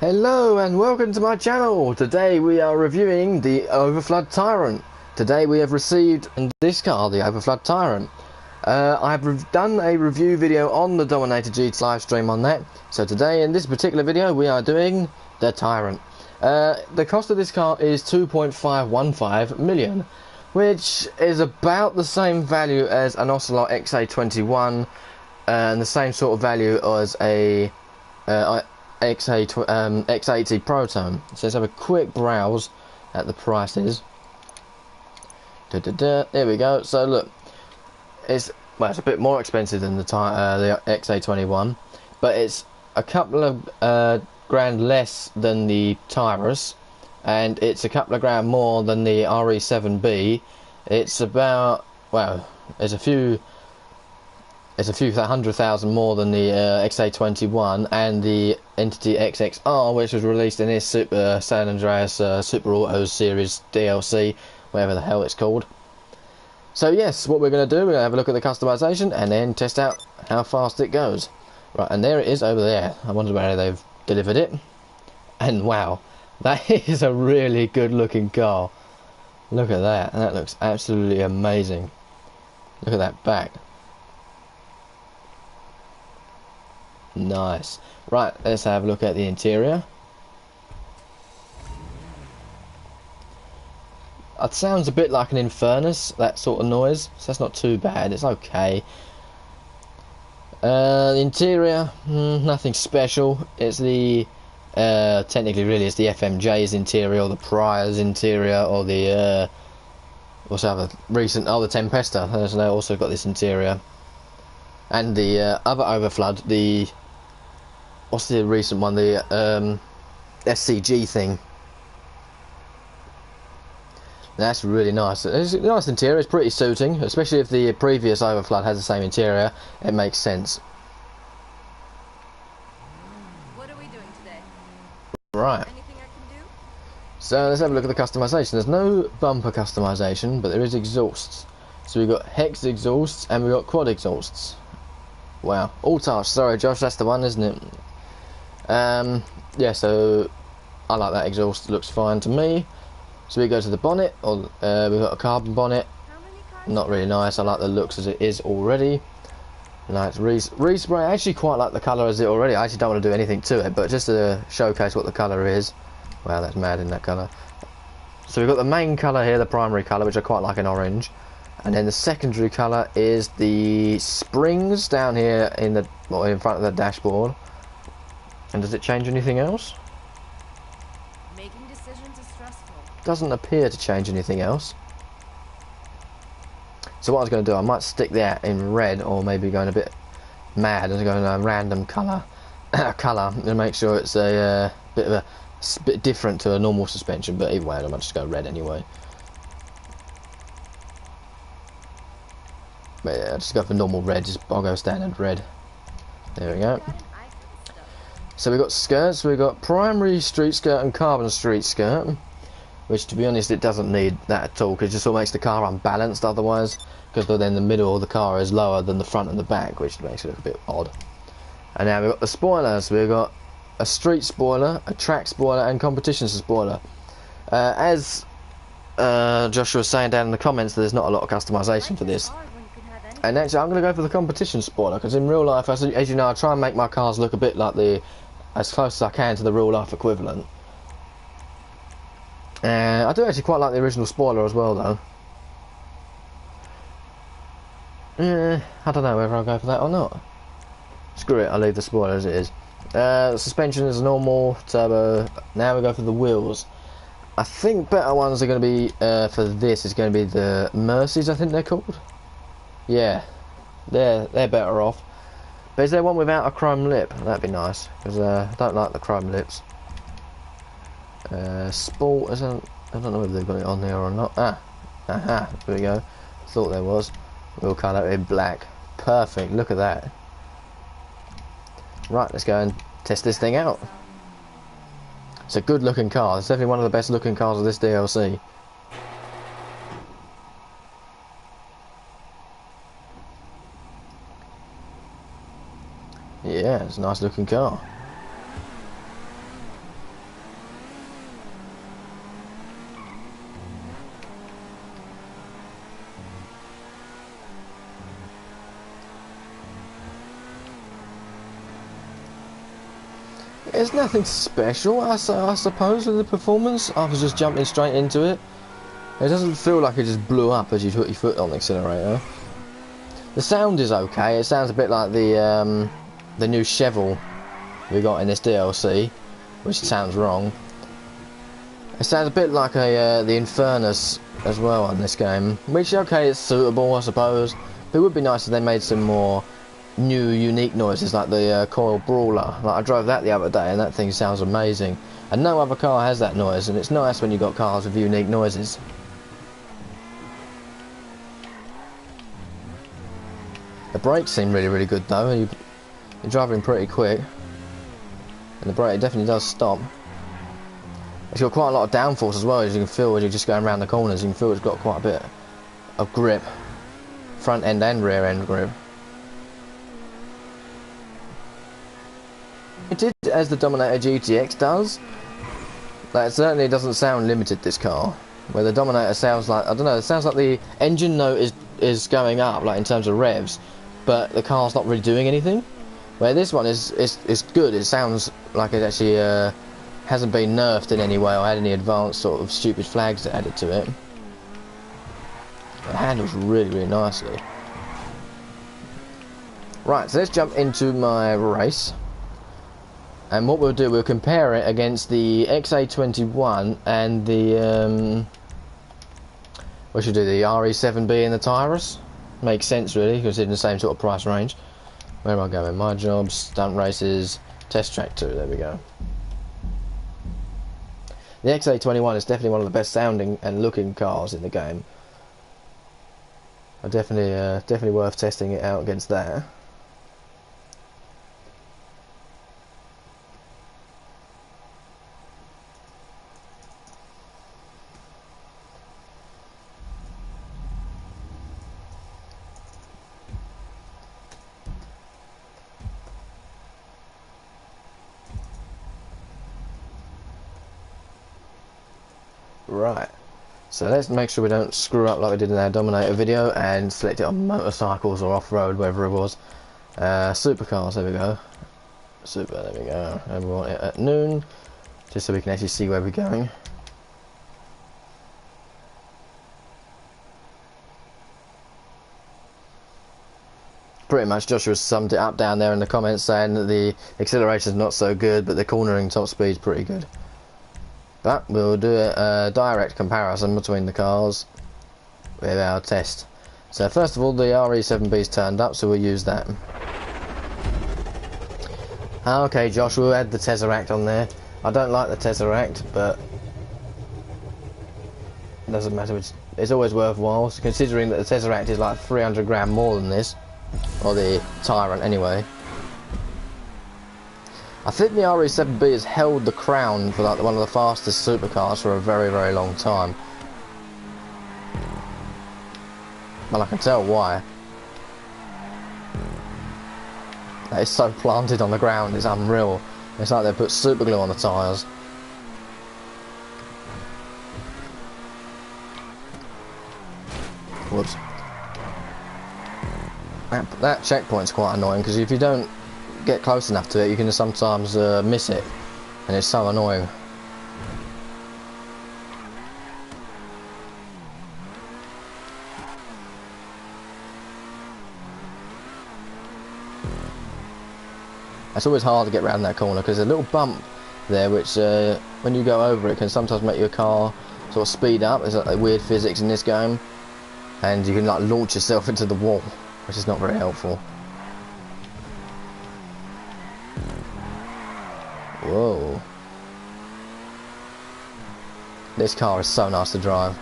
Hello and welcome to my channel. Today we are reviewing the Overflod Tyrant. Today we have received this car, the Overflod Tyrant. I've done a review video on the Dominator GT live stream on that. So today in this particular video we are doing the Tyrant. The cost of this car is 2.515 million, which is about the same value as an Ocelot XA21 and the same sort of value as a X80 Proton. So let's have a quick browse at the prices. There we go. So look, it's a bit more expensive than the XA21, but it's a couple of grand less than the Tyrus, and it's a couple of grand more than the RE7B. It's about, well, it's a few 100,000 more than the XA21 and the Entity XXR, which was released in this Super San Andreas Super Autos Series DLC, whatever the hell it's called. So yes, what we're going to do, we're going to have a look at the customization and then test out how fast it goes. Right, and there it is over there. I wonder where they've delivered it. And wow, that is a really good looking car. Look at that, that looks absolutely amazing. Look at that back. Nice. Right, let's have a look at the interior. It sounds a bit like an Infernus, that sort of noise, so that's not too bad, it's okay. The interior, nothing special. It's the technically really it's the FMJ's interior, or the Prior's interior, or the what's the other recent, the Tempesta. So they also got this interior. And the other Overflod, the what's the recent one, the SCG thing. That's really nice. It's a nice interior, it's pretty suiting, especially if the previous Overflod has the same interior, it makes sense. What are we doing today? Right. Anything I can do? So let's have a look at the customization. There's no bumper customization, but there is exhausts. So we've got hex exhausts and we've got quad exhausts. Wow. All touch, sorry Josh, that's the one, isn't it? Yeah, so I like that exhaust, it looks fine to me. So we go to the bonnet, or we've got a carbon bonnet. Not really nice, I like the looks as it is already. Nice respray, I actually quite like the colour as it already. I actually don't want to do anything to it, but just to showcase what the colour is. Wow, that's mad in that colour. So we've got the main colour here, the primary colour, which I quite like in orange. And then the secondary colour is the springs down here in the, well, in front of the dashboard. And does it change anything else? Making decisions is stressful. Doesn't appear to change anything else. So what I was going to do, I might stick that in red, or maybe going a bit mad and going a random colour, and make sure it's a bit different to a normal suspension. But either way, I might just go red anyway. But yeah, I'll just go for normal red. I'll go standard red. There we go. So we've got skirts. We've got primary street skirt and carbon street skirt, which, to be honest, it doesn't need that at all, because it just sort of makes the car unbalanced otherwise, because then the middle of the car is lower than the front and the back, which makes it look a bit odd. And now we've got the spoilers. We've got a street spoiler, a track spoiler, and competition spoiler. As Joshua was saying down in the comments, there's not a lot of customization for this. And actually, I'm going to go for the competition spoiler, because in real life, as you know, I try and make my cars look a bit like as close as I can to the real life equivalent. I do actually quite like the original spoiler as well, though. I don't know whether I'll go for that or not. Screw it, I'll leave the spoiler as it is. The suspension is normal, turbo. Now we go for the wheels. I think better ones are going to be, for this, is going to be the Mercies, I think they're called. Yeah, they're better off. But is there one without a chrome lip? That'd be nice, because I don't like the chrome lips. Sport isn't. I don't know whether they've got it on there or not. Aha, there we go. Thought there was. We'll colour it in black. Perfect. Look at that. Right, let's go and test this thing out. It's a good looking car. It's definitely one of the best looking cars of this DLC. Yeah, it's a nice looking car. It's nothing special, I suppose, with the performance. I was just jumping straight into it. It doesn't feel like it just blew up as you put your foot on the accelerator. The sound is okay. It sounds a bit like the new Chevelle we got in this DLC, which sounds wrong. It sounds a bit like the Infernus as well on this game, which, okay, it's suitable, I suppose. But it would be nice if they made some more new, unique noises, like the Coil Brawler. Like, I drove that the other day, and that thing sounds amazing. And no other car has that noise, and it's nice when you've got cars with unique noises. The brakes seem really, really good, though. You're driving pretty quick, and the brake definitely does stop. It's got quite a lot of downforce as well, as you can feel as you're just going around the corners. You can feel it's got quite a bit of grip, front end and rear end grip. It did as the Dominator GTX does. Like, it certainly doesn't sound limited, this car. Where the Dominator sounds like, I don't know, it sounds like the engine note is going up, like in terms of revs, but the car's not really doing anything. Where this one is good. It sounds like it actually hasn't been nerfed in any way or had any advanced sort of stupid flags added to it. It handles really, really nicely. Right, so let's jump into my race. And what we'll do, we'll compare it against the XA21 and the, what should we do, the RE7B and the Tyrus? Makes sense, really, because it's in the same sort of price range. Where am I going? My jobs, stunt races, test track 2, there we go. The XA21 is definitely one of the best sounding and looking cars in the game. Definitely worth testing it out against that. Right, so let's make sure we don't screw up like we did in our Dominator video and select it on motorcycles or off-road, wherever it was. Supercars, there we go. Super, there we go. And we want it at noon, just so we can actually see where we're going. Pretty much Joshua summed it up down there in the comments, saying that the acceleration's not so good, but the cornering top speed's pretty good. But we'll do a direct comparison between the cars with our test. So first of all, the RE7B's turned up, so we'll use that. Okay, Josh, we'll add the Tesseract on there. I don't like the Tesseract, but it doesn't matter. It's always worthwhile, considering that the Tesseract is like 300 grand more than this, or the Tyrant anyway. I think the RE7B has held the crown for like one of the fastest supercars for a very, very long time. And I can tell why. It's so planted on the ground, it's unreal. It's like they put super glue on the tyres. Whoops. That checkpoint's quite annoying, because if you don't get close enough to it, you can sometimes miss it, and it's so annoying. It's always hard to get around that corner, because there's a little bump there which when you go over it can sometimes make your car sort of speed up. There's like weird physics in this game, and you can like launch yourself into the wall, which is not very helpful. Whoa. This car is so nice to drive.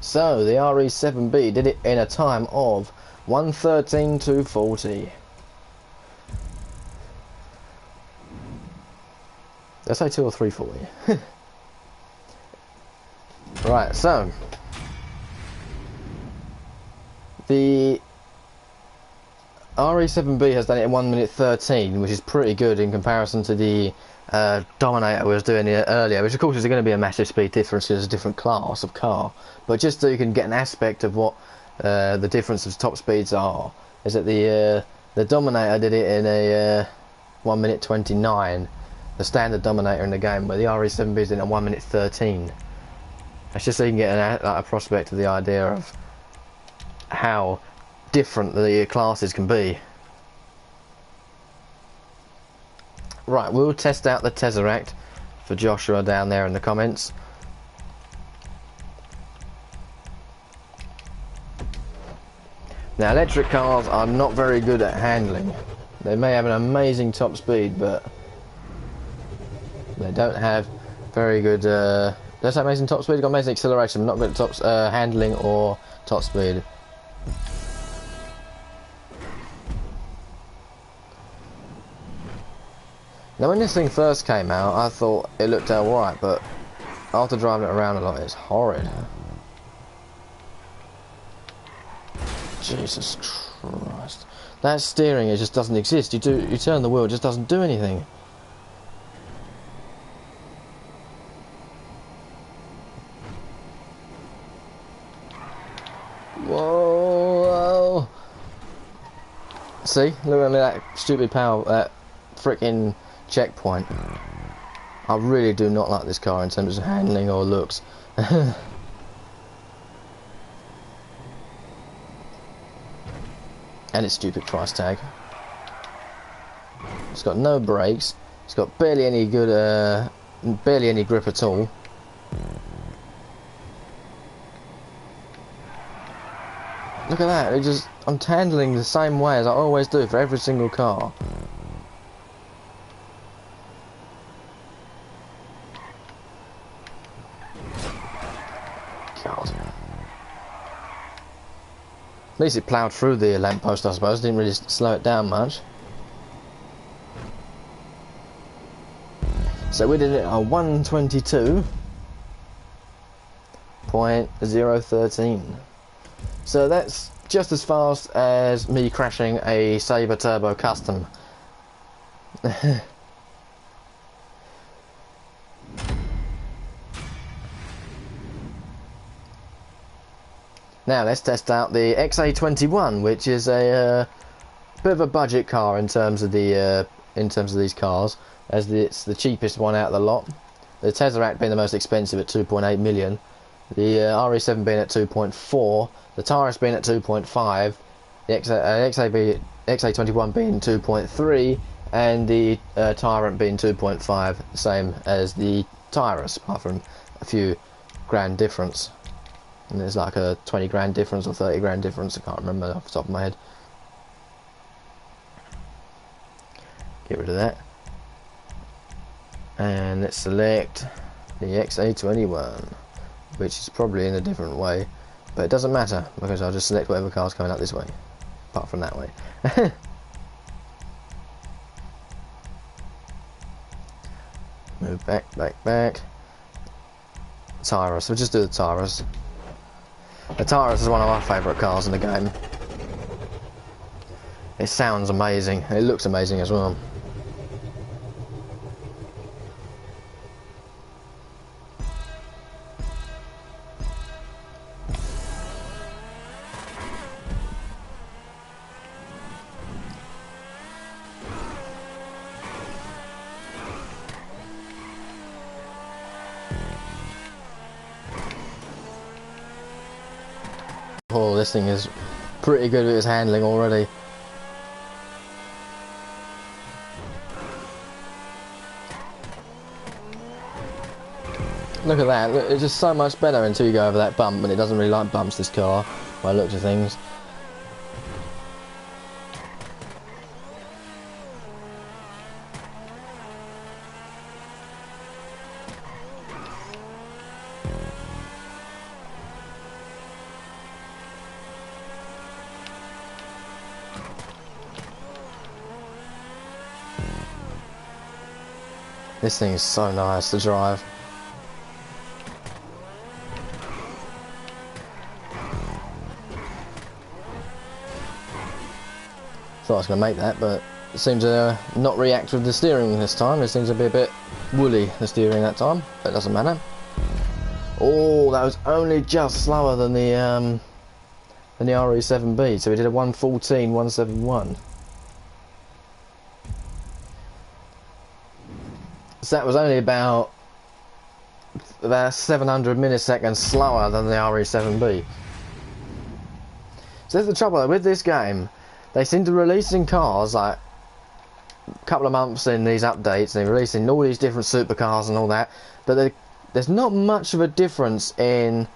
So, the RE7B did it in a time of 1:13.240. Did I say 2 or 3:40? Right, so the RE7B has done it in 1:13, which is pretty good in comparison to the Dominator we was doing earlier, which of course is going to be a massive speed difference because it's a different class of car, but just so you can get an aspect of what the difference of top speeds are. Is that the Dominator did it in a 1 minute 29, the standard Dominator in the game, where the RE7B is in a 1 minute 13. That's just so you can get a prospect of the idea of how different the classes can be. Right, we'll test out the Tesseract for Joshua down there in the comments. Now, electric cars are not very good at handling. They may have an amazing top speed, but they don't have very good. That's amazing top speed. Got amazing acceleration, but not good at top handling or top speed. Now, when this thing first came out, I thought it looked alright, but after driving it around a lot, it's horrid. Jesus Christ. That steering, it just doesn't exist. You turn the wheel, it just doesn't do anything. Whoa! See? Look at that stupid power, that freaking checkpoint. I really do not like this car in terms of handling or looks. And its stupid price tag. It's got no brakes. It's got barely any good, barely any grip at all. Look at that! I'm handling the same way as I always do for every single car. God. At least it ploughed through the lamppost, I suppose. Didn't really slow it down much. So we did it at 122.013. So that's just as fast as me crashing a Sabre Turbo Custom. Now let's test out the XA21, which is a bit of a budget car in terms of the these cars, as it's the cheapest one out of the lot. The Tesseract being the most expensive at 2.8 million, the RE7 being at 2.4, the Tyrant being at 2.5, the XA21 being 2.3, and the Tyrant being 2.5, same as the Tyrus, apart from a few grand difference. And there's like a 20 grand difference or 30 grand difference, I can't remember off the top of my head. Get rid of that. And let's select the XA21, which is probably in a different way, but it doesn't matter because I'll just select whatever car's coming up this way, apart from that way. Move back. Tyrus, we'll just do the Tyrus. The Tyrus is one of my favourite cars in the game. It sounds amazing, it looks amazing as well. Oh, this thing is pretty good with its handling already. Look at that, it's just so much better until you go over that bump, and it doesn't really like bumps, this car, by the looks of things. This thing is so nice to drive. Thought I was going to make that, but it seems to not react with the steering this time. It seems to be a bit woolly, the steering that time, but it doesn't matter. Oh, that was only just slower than the than the RE7B. So we did a 1:14.171. So that was only about 700 milliseconds slower than the RE7B. So that's the trouble with this game. They seem to release in cars like a couple of months in these updates, and they're releasing all these different supercars and all that, but there's not much of a difference in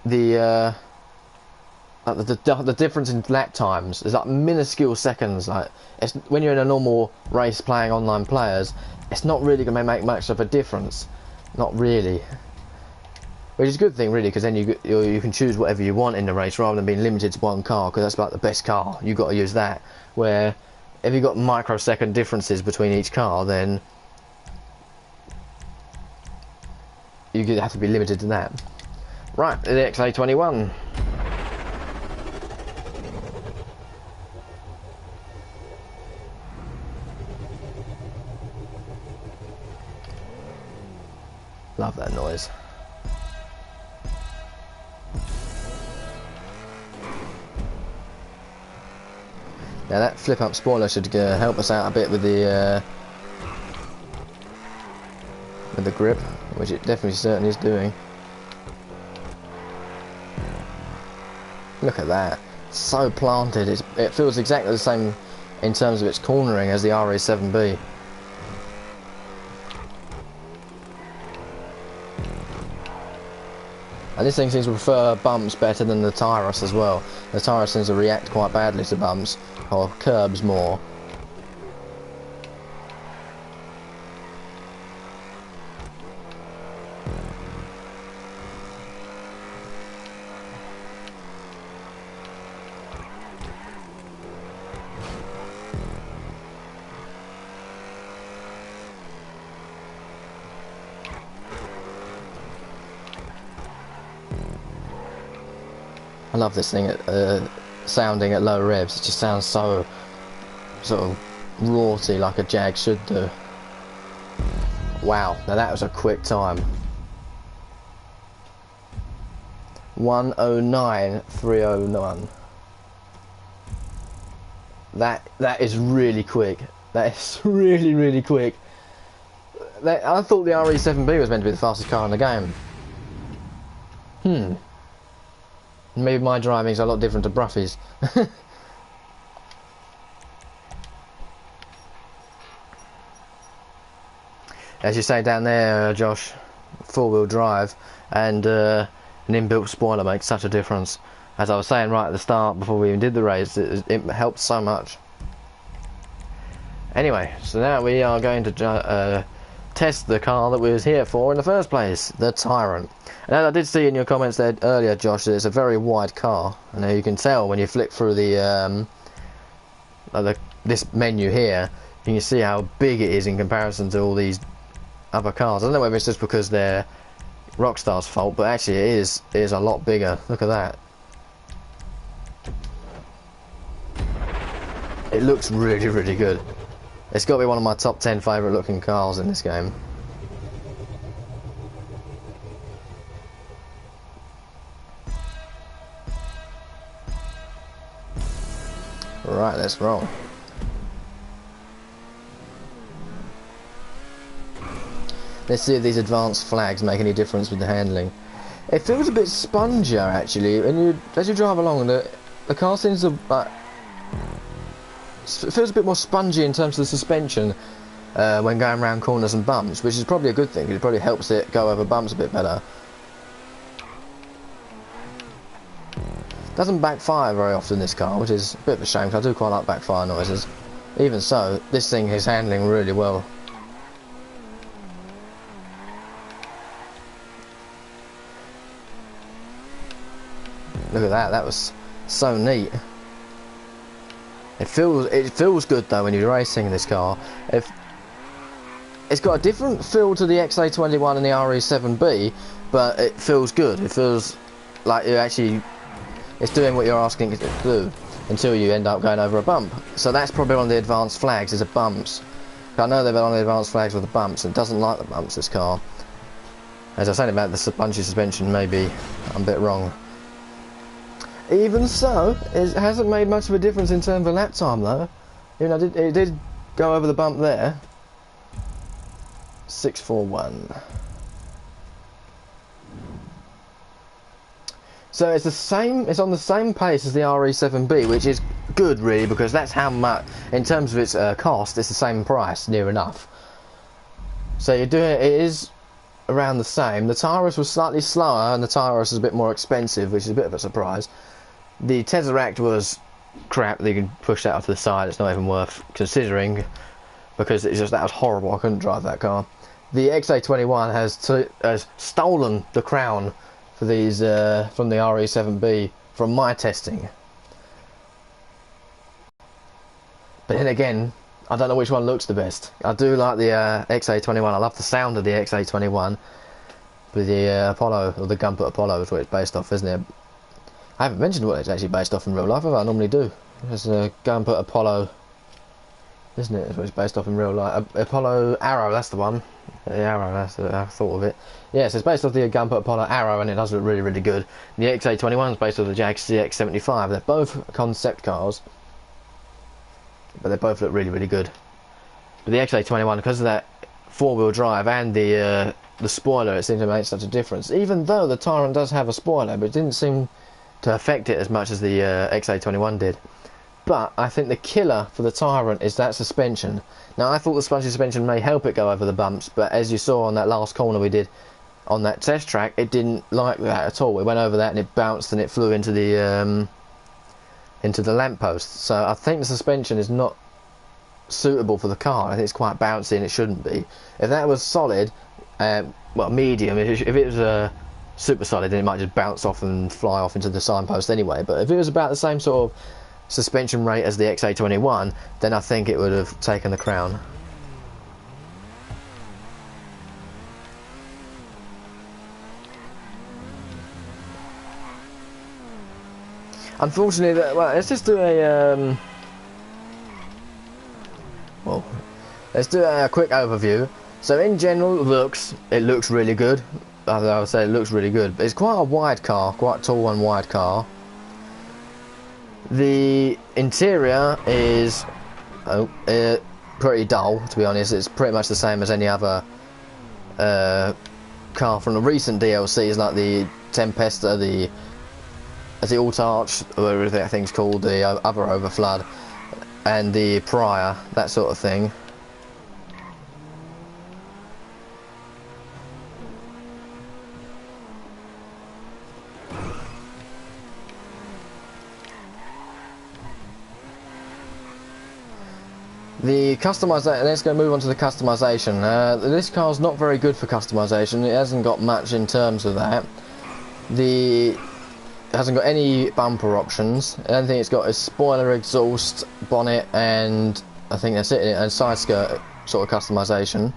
the difference in lap times. It's like minuscule seconds. Like when you're in a normal race playing online players, it's not really going to make much of a difference. Not really. Which is a good thing, really, because then you can choose whatever you want in the race rather than being limited to one car, because that's like the best car. You've got to use that. Where if you've got microsecond differences between each car, then you have to be limited to that. Right, the XA21. Love that noise. Now that flip-up spoiler should help us out a bit with the grip, which it definitely certainly is doing. Look at that, so planted. It feels exactly the same in terms of its cornering as the RE7B. And this thing seems to prefer bumps better than the Tyrus as well. The Tyrus seems to react quite badly to bumps, or curbs more. I love this thing sounding at low revs. It just sounds so sort of raughty, like a Jag should do. Wow, now that was a quick time. 1:09.301. That is really quick. That is really quick. I thought the RE7B was meant to be the fastest car in the game. Maybe my driving's a lot different to Bruffy's. As you say down there, Josh, four-wheel drive and an inbuilt spoiler makes such a difference. As I was saying right at the start, before we even did the race, it helped so much. Anyway, so now we are going to test the car that we was here for in the first place, the Tyrant. And I did see in your comments there earlier, Josh, that it's a very wide car. And you can tell when you flick through this menu here, you can see how big it is in comparison to all these other cars. I don't know whether it's just because they're Rockstar's fault, but actually it is a lot bigger. Look at that. It looks really good. It's got to be one of my top 10 favourite looking cars in this game. Right, let's roll. Let's see if these advanced flags make any difference with the handling. It feels a bit spongier actually, and as you drive along, the car seems to it feels a bit more spongy in terms of the suspension when going around corners and bumps, which is probably a good thing, because it probably helps it go over bumps a bit better. Doesn't backfire very often, this car, which is a bit of a shame, because I do quite like backfire noises. Even so, this thing is handling really well. Look at that, that was so neat. It feels good though when you're racing in this car. It's got a different feel to the XA21 and the RE7B, but it feels good. It feels like it's doing what you're asking it to do until you end up going over a bump. So that's probably one of the advanced flags, is the bumps. I know they've been on the advanced flags with the bumps, and it doesn't like the bumps, this car. As I was saying about the spongy suspension, maybe I'm a bit wrong. Even so, it hasn't made much of a difference in terms of lap time though. You know, it did go over the bump there. 641. So it's the same. It's on the same pace as the RE7B, which is good really, because that's how much, in terms of its cost, it's the same price, near enough. So you're doing it is around the same. The Tyrus was slightly slower, and the Tyrus is a bit more expensive, which is a bit of a surprise. The Tesseract was crap. You can push that off to the side. It's not even worth considering, because it's just, that was horrible. I couldn't drive that car. The XA21 has stolen the crown for these from the RE7B from my testing. But then again, I don't know which one looks the best. I do like the XA21. I love the sound of the XA21 with the Apollo, or the Gunput Apollo is what it's based off, isn't it? I haven't mentioned what it's actually based off in real life, have I? I normally do. It's a Gunput Apollo, isn't it? That's what it's based off in real life. Apollo Arrow, that's the one. The Arrow, that's I thought of it. Yes, it's based off the Gunput Apollo Arrow, and it does look really, really good. The XA21 is based off the Jag CX-75. They're both concept cars, but they both look really, really good. But the XA21, because of that four-wheel drive and the spoiler, it seems to make such a difference. Even though the Tyrant does have a spoiler, but it didn't seem to affect it as much as the XA21 did. But I think the killer for the Tyrant is that suspension. Now, I thought the spongy suspension may help it go over the bumps, but as you saw on that last corner we did on that test track, it didn't like that at all. It went over that and it bounced and it flew into the lamppost. So I think the suspension is not suitable for the car. I think it's quite bouncy and it shouldn't be. If that was solid, well, medium, if it was super solid, then it might just bounce off and fly off into the signpost anyway. But if it was about the same sort of suspension rate as the XA21, then I think it would have taken the crown. Unfortunately, well, let's just do a let's do a quick overview. So in general, it looks really good. I would say it looks really good. But it's quite a wide car, quite tall and wide car. The interior is pretty dull, to be honest. It's pretty much the same as any other car from the recent DLCs, like the Tempesta, the Alt-Arch, or whatever that thing's called, the other Overflod, and the Prior, that sort of thing. The customization, let's go move on to the customization. This car's not very good for customization. It hasn't got much in terms of that. It hasn't got any bumper options. The only thing it's got is spoiler, exhaust, bonnet, and I think that's it, and side skirt sort of customization.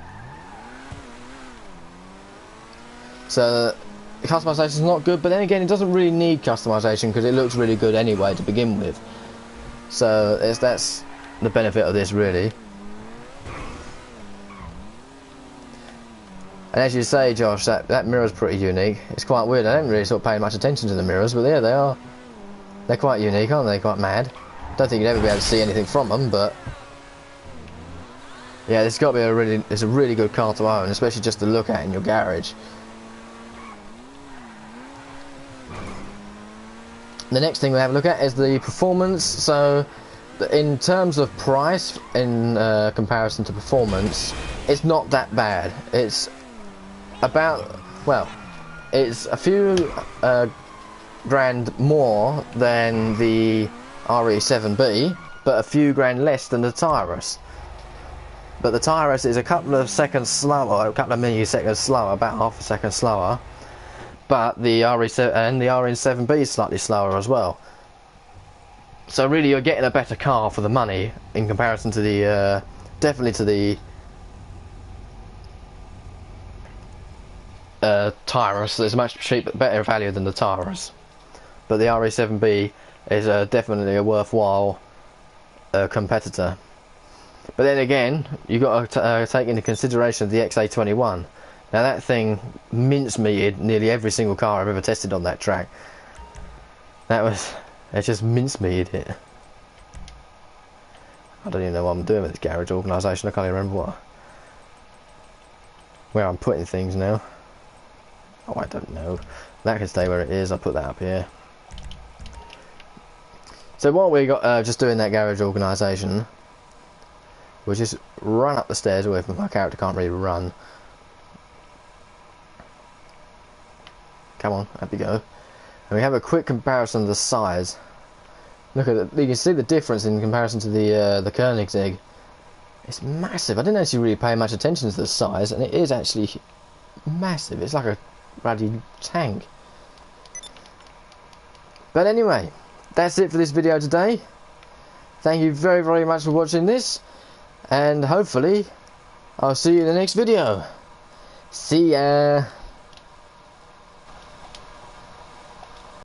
So the customization is not good, but then again, it doesn't really need customization because it looks really good anyway to begin with. So that's the benefit of this, really. And as you say, Josh, that mirror's pretty unique. It's quite weird. I don't really sort of pay much attention to the mirrors, but there they are. They're quite unique, aren't they? Quite mad. Don't think you'd ever be able to see anything from them, but yeah, it's got to be it's a really good car to own, especially just to look at in your garage. The next thing we have a look at is the performance. So in terms of price, in comparison to performance, it's not that bad. It's about, well, it's a few grand more than the RE7B, but a few grand less than the Tyrus. But the Tyrus is a couple of seconds slower, a couple of milliseconds slower, about half a second slower. But the RE7B is slightly slower as well. So really, you're getting a better car for the money in comparison to the, definitely to the Tyrus. It's a much cheaper, better value than the Tyrus. But the RE7B is definitely a worthwhile competitor. But then again, you've got to take into consideration the XA21. Now that thing mincemeated nearly every single car I've ever tested on that track. That was It's just mincemeat it. I don't even know what I'm doing with this garage organisation. I can't even remember where I'm putting things now. Oh, I don't know. That can stay where it is. I'll put that up here. So while we got just doing that garage organisation, we'll just run up the stairs away from my character. Can't really run. Come on, up you go. And we have a quick comparison of the size. Look at it. You can see the difference in comparison to the Koenigsegg. It's massive. I didn't actually really pay much attention to the size, and it is actually massive. It's like a bloody tank. But anyway, that's it for this video today. Thank you very, very much for watching this, and hopefully I'll see you in the next video. See ya.